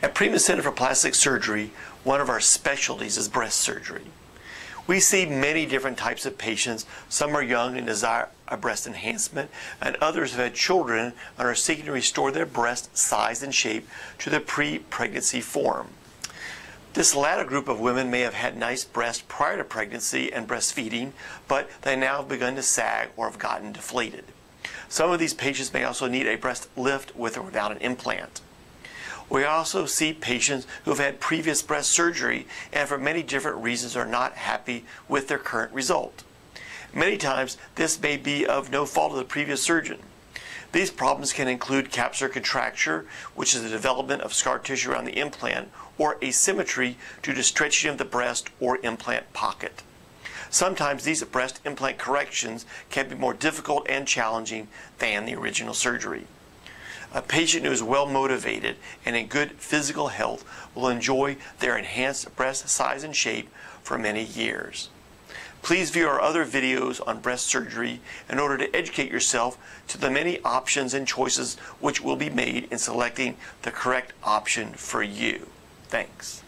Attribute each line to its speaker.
Speaker 1: At Prima Center for Plastic Surgery, one of our specialties is breast surgery. We see many different types of patients. Some are young and desire a breast enhancement, and others have had children and are seeking to restore their breast size and shape to the pre-pregnancy form. This latter group of women may have had nice breasts prior to pregnancy and breastfeeding, but they now have begun to sag or have gotten deflated. Some of these patients may also need a breast lift with or without an implant. We also see patients who have had previous breast surgery and for many different reasons are not happy with their current result. Many times this may be of no fault of the previous surgeon. These problems can include capsular contracture, which is the development of scar tissue around the implant, or asymmetry due to stretching of the breast or implant pocket. Sometimes these breast implant corrections can be more difficult and challenging than the original surgery. A patient who is well motivated and in good physical health will enjoy their enhanced breast size and shape for many years. Please view our other videos on breast surgery in order to educate yourself to the many options and choices which will be made in selecting the correct option for you. Thanks.